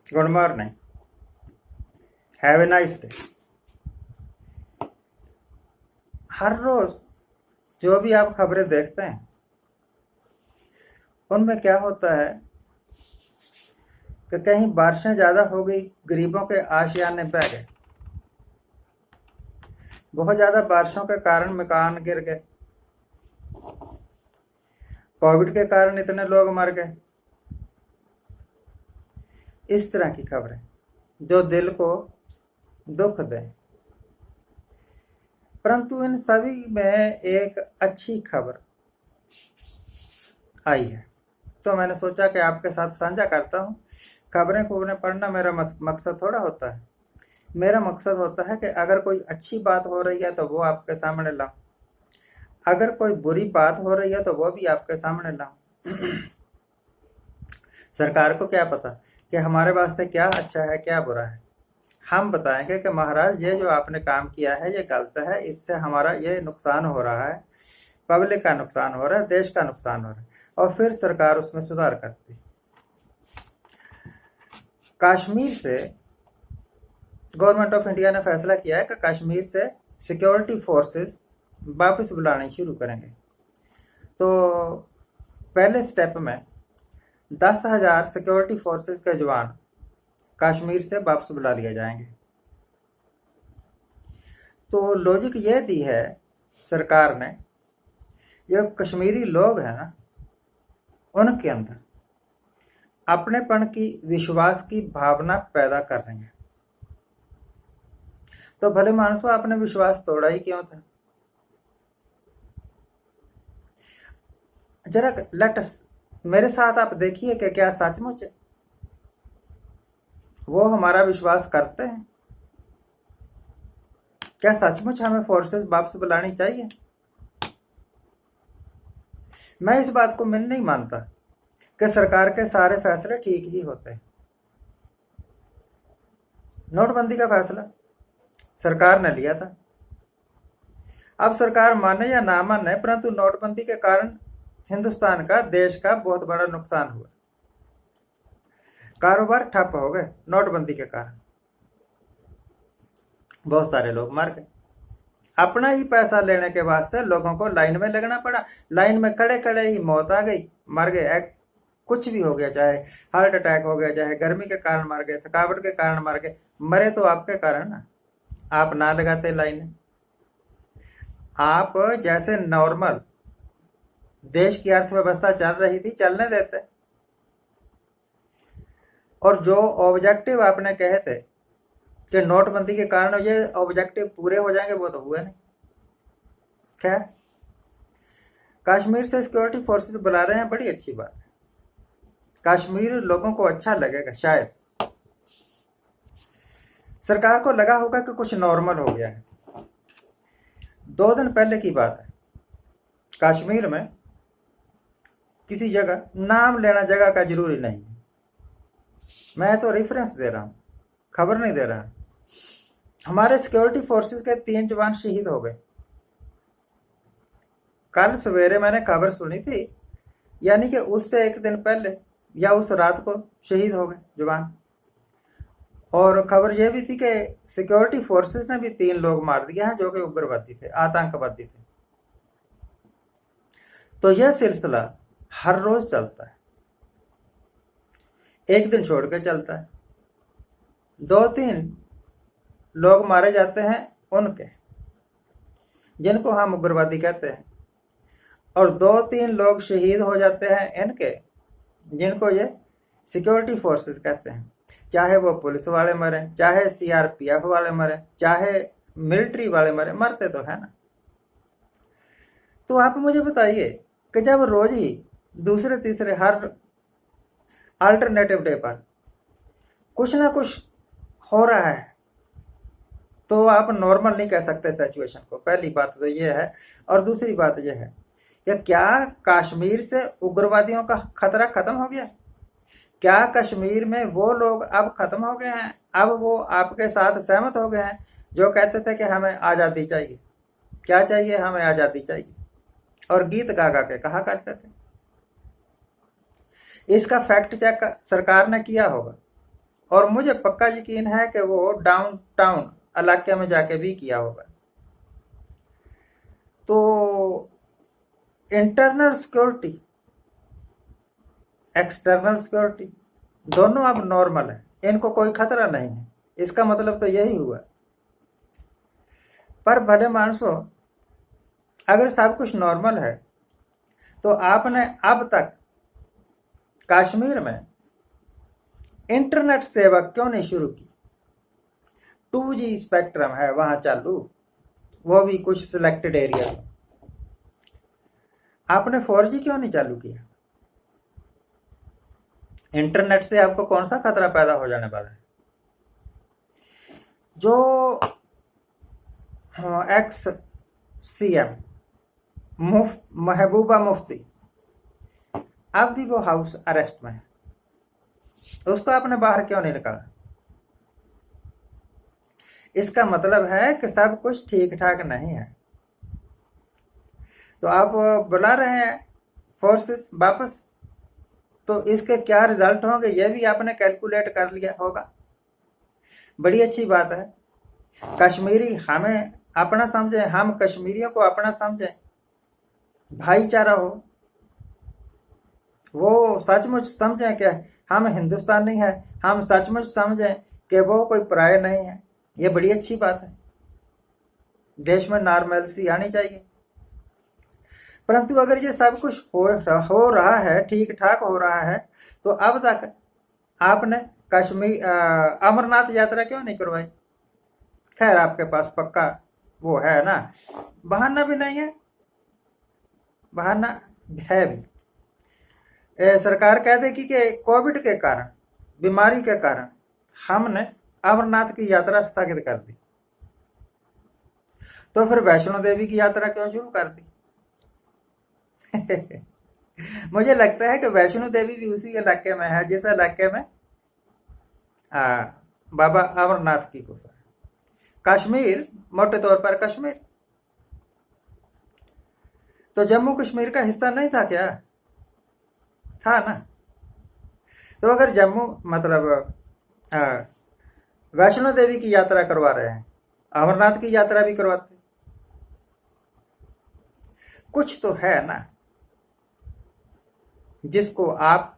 Good morning, have a nice day. हर रोज जो भी आप खबरें देखते हैं उनमें क्या होता है कि कहीं बारिशें ज़्यादा हो गई, गरीबों के आशियाने बह गए। बहुत ज़्यादा बारिशों के कारण मकान गिर गए। कोविड के कारण इतने लोग मर गए। इस तरह की खबरें जो दिल को दुख दें। परंतु इन सभी में एक अच्छी खबर आई है, तो मैंने सोचा कि आपके साथ साझा करता हूँ। खबरें पढ़ना मेरा मकसद थोड़ा होता है। मेरा मकसद होता है कि अगर कोई अच्छी बात हो रही है तो वो आपके सामने लाऊं, अगर कोई बुरी बात हो रही है तो वो भी आपके सामने लाऊं। सरकार को क्या पता कि हमारे वास्ते क्या अच्छा है क्या बुरा है। हम बताएंगे कि महाराज ये जो आपने काम किया है ये गलत है, इससे हमारा ये नुकसान हो रहा है, पब्लिक का नुकसान हो रहा है, देश का नुकसान हो रहा है, और फिर सरकार उसमें सुधार करती है। कश्मीर से गवर्नमेंट ऑफ इंडिया ने फैसला किया है कि कश्मीर से सिक्योरिटी फोर्सेस वापस बुलानी शुरू करेंगे। तो पहले स्टेप में 10,000 सिक्योरिटी फोर्सेस के जवान कश्मीर से वापस बुला लिए जाएंगे। तो लॉजिक ये दी है सरकार ने, ये कश्मीरी लोग हैं ना, उनके अंदर अपनेपन की, विश्वास की भावना पैदा कर रही है। तो भले मानसो आपने विश्वास तोड़ा ही क्यों था? जरा लेटस मेरे साथ आप देखिए कि क्या सचमुच वो हमारा विश्वास करते हैं? क्या सचमुच हमें फोर्सेस वापस बुलानी चाहिए? मैं इस बात को नहीं मानता कि सरकार के सारे फैसले ठीक ही होते हैं। नोटबंदी का फैसला सरकार ने लिया था। अब सरकार माने या ना माने, परंतु नोटबंदी के कारण हिंदुस्तान का, देश का बहुत बड़ा नुकसान हुआ। कारोबार ठप हो गए नोटबंदी के कारण। बहुत सारे लोग मर गए। अपना ही पैसा लेने के वास्ते लोगों को लाइन में लगना पड़ा। लाइन में खड़े खड़े ही मौत आ गई, मर गए। कुछ भी हो गया, चाहे हार्ट अटैक हो गया, चाहे गर्मी के कारण मर गए, थकावट के कारण मर गए। मरे तो आपके कारण ना, आप ना लगाते लाइन। आप जैसे नॉर्मल देश की अर्थव्यवस्था चल रही थी चलने देते, और जो ऑब्जेक्टिव आपने कहे थे कि नोटबंदी के कारण ये ऑब्जेक्टिव पूरे हो जाएंगे, वो तो हुए नहीं। खैर, कश्मीर से सिक्योरिटी फोर्सेस बुला रहे हैं, बड़ी अच्छी बात है। कश्मीर लोगों को अच्छा लगेगा शायद। सरकार को लगा होगा कि कुछ नॉर्मल हो गया है। 2 दिन पहले की बात है, कश्मीर में किसी जगह, नाम लेना जगह का जरूरी नहीं, मैं तो रेफरेंस दे रहा हूं, खबर नहीं दे रहा। हमारे सिक्योरिटी फोर्सेस के 3 जवान शहीद हो गए। कल सवेरे मैंने खबर सुनी थी, यानी कि उससे 1 दिन पहले या उस रात को शहीद हो गए जवान। और खबर यह भी थी कि सिक्योरिटी फोर्सेस ने भी 3 लोग मार दिए हैं जो कि उग्रवादी थे, आतंकवादी थे। तो यह सिलसिला हर रोज चलता है, एक दिन छोड़ के चलता है। 2-3 लोग मारे जाते हैं उनके, जिनको हम उग्रवादी कहते हैं, और 2-3 लोग शहीद हो जाते हैं इनके, जिनको ये सिक्योरिटी फोर्सेस कहते हैं। चाहे वो पुलिस वाले मरे, चाहे सीआरपीएफ वाले मरे, चाहे मिलिट्री वाले मरे, मरते तो है ना। तो आप मुझे बताइए कि जब रोज ही दूसरे तीसरे हर अल्टरनेटिव डे पर कुछ ना कुछ हो रहा है, तो आप नॉर्मल नहीं कह सकते सिचुएशन को। पहली बात तो ये है, और दूसरी बात यह है कि क्या कश्मीर से उग्रवादियों का खतरा खत्म हो गया? क्या कश्मीर में वो लोग अब खत्म हो गए हैं? अब वो आपके साथ सहमत हो गए हैं जो कहते थे कि हमें आज़ादी चाहिए? क्या चाहिए? हमें आज़ादी चाहिए, और गीत गा गा के कहा करते थे। इसका फैक्ट चेक सरकार ने किया होगा। और मुझे पक्का यकीन है कि वो डाउन टाउन इलाके में जाके भी किया होगा। तो इंटरनल सिक्योरिटी, एक्सटर्नल सिक्योरिटी दोनों अब नॉर्मल है, इनको कोई खतरा नहीं है। इसका मतलब तो यही हुआ। पर भले मानसो, अगर सब कुछ नॉर्मल है तो आपने अब तक कश्मीर में इंटरनेट सेवा क्यों नहीं शुरू की? 2G स्पेक्ट्रम है वहां चालू, वो भी कुछ सिलेक्टेड एरिया में। आपने 4G क्यों नहीं चालू किया? इंटरनेट से आपको कौन सा खतरा पैदा हो जाने वाला है? जो एक्स CM महबूबा मुफ्ती अब भी वो हाउस अरेस्ट में है, उसको आपने बाहर क्यों नहीं निकाला? इसका मतलब है कि सब कुछ ठीक ठाक नहीं है। तो आप बुला रहे हैं फोर्सेस वापस, तो इसके क्या रिजल्ट होंगे ये भी आपने कैलकुलेट कर लिया होगा। बड़ी अच्छी बात है। कश्मीरी हमें अपना समझें, हम कश्मीरियों को अपना समझें, भाईचारा हो, वो सचमुच समझें कि हम हिंदुस्तानी हैं, हम सचमुच समझें कि वो कोई पराया नहीं है। ये बड़ी अच्छी बात है। देश में नॉर्मलसी आनी चाहिए। परंतु अगर ये सब कुछ हो रहा है, ठीक ठाक हो रहा है, तो अब तक आपने कश्मीर अमरनाथ यात्रा क्यों नहीं करवाई? खैर आपके पास पक्का वो है ना, बहाना भी नहीं है, बहाना है भी। सरकार कह देगी कि कोविड के कारण, बीमारी के कारण हमने अमरनाथ की यात्रा स्थगित कर दी, तो फिर वैष्णो देवी की यात्रा क्यों शुरू कर दी? मुझे लगता है कि वैष्णो देवी भी उसी इलाके में है जिस इलाके में बाबा अमरनाथ की गुफा। कश्मीर मोटे तौर पर कश्मीर तो जम्मू कश्मीर का हिस्सा नहीं था क्या? था ना। तो अगर जम्मू मतलब वैष्णो देवी की यात्रा करवा रहे हैं, अमरनाथ की यात्रा भी करवाते, कुछ तो है ना जिसको आप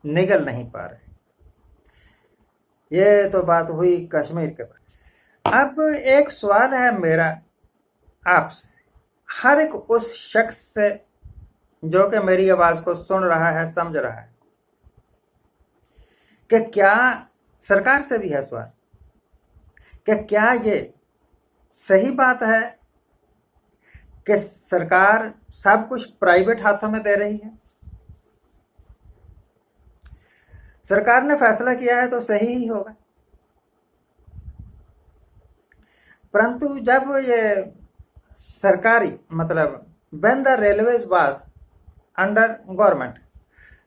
निगल नहीं पा रहे। ये तो बात हुई कश्मीर के बारे। अब एक सवाल है मेरा आपसे, हर एक उस शख्स से जो कि मेरी आवाज को सुन रहा है, समझ रहा है, कि क्या सरकार से भी है सवाल कि क्या ये सही बात है कि सरकार सब कुछ प्राइवेट हाथों में दे रही है? सरकार ने फैसला किया है तो सही ही होगा। परंतु जब ये सरकारी मतलब when the railways was under government,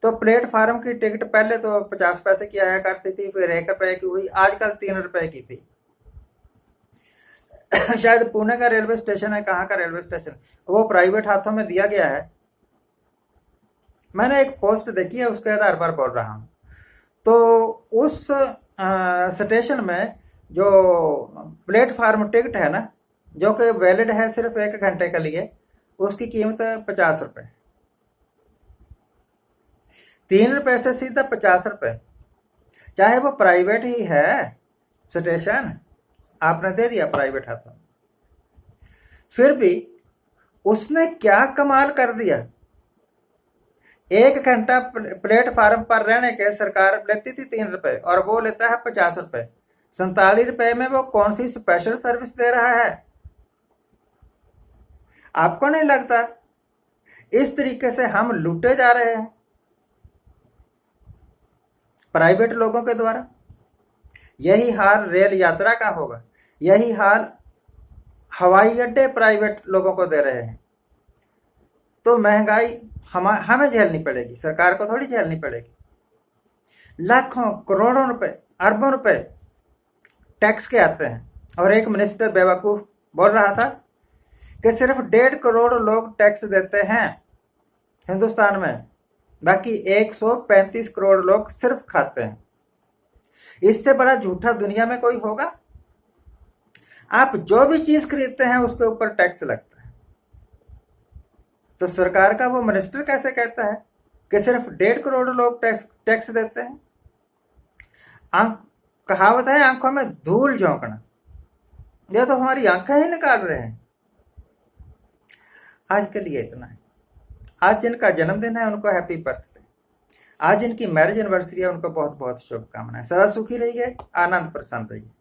तो प्लेटफार्म की टिकट पहले तो 50 पैसे की आया करती थी, फिर 1 रुपए की हुई, आजकल 3 रुपए की थी। शायद पुणे का रेलवे स्टेशन है, कहाँ का रेलवे स्टेशन, वो प्राइवेट हाथों में दिया गया है। मैंने एक पोस्ट देखी है, उसके आधार पर बोल रहा हूँ। तो उस स्टेशन में जो प्लेटफार्म टिकट है ना, जो कि वैलिड है सिर्फ 1 घंटे के लिए, उसकी कीमत है 50 रुपए। 3 रुपए से सीधा 50 रुपए, चाहे वो प्राइवेट ही है स्टेशन, आपने दे दिया प्राइवेट हाथों। फिर भी उसने क्या कमाल कर दिया, 1 घंटा प्लेटफार्म पर रहने के सरकार लेती थी 3 रुपए और वो लेता है 50 रुपए। 47 रुपए में वो कौन सी स्पेशल सर्विस दे रहा है? आपको नहीं लगता इस तरीके से हम लूटे जा रहे हैं प्राइवेट लोगों के द्वारा? यही हाल रेल यात्रा का होगा, यही हाल हवाई अड्डे प्राइवेट लोगों को दे रहे हैं। तो महंगाई हमें झेलनी पड़ेगी, सरकार को थोड़ी झेलनी पड़ेगी। लाखों करोड़ों रुपए, अरबों रुपए टैक्स के आते हैं, और एक मिनिस्टर बेवकूफ बोल रहा था कि सिर्फ 1.5 करोड़ लोग टैक्स देते हैं हिंदुस्तान में, बाकी 135 करोड़ लोग सिर्फ खाते हैं। इससे बड़ा झूठा दुनिया में कोई होगा? आप जो भी चीज खरीदते हैं उसके ऊपर टैक्स लगता है, तो सरकार का वो मिनिस्टर कैसे कहता है कि सिर्फ 1.5 करोड़ लोग टैक्स देते हैं? कहावत है आंखों में धूल झोंकना, ये तो हमारी आंखें ही निकाल रहे हैं। आज के लिए इतना है। आज जिनका जन्मदिन है उनको हैप्पी बर्थडे, आज जिनकी मैरिज एनिवर्सरी है उनको बहुत बहुत शुभकामनाएं। सदा सुखी रहिए, आनंद प्रसन्न रहिए।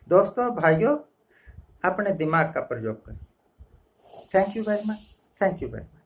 दोस्तों भाइयों, अपने दिमाग का प्रयोग करें। Thank you very much, thank you very much.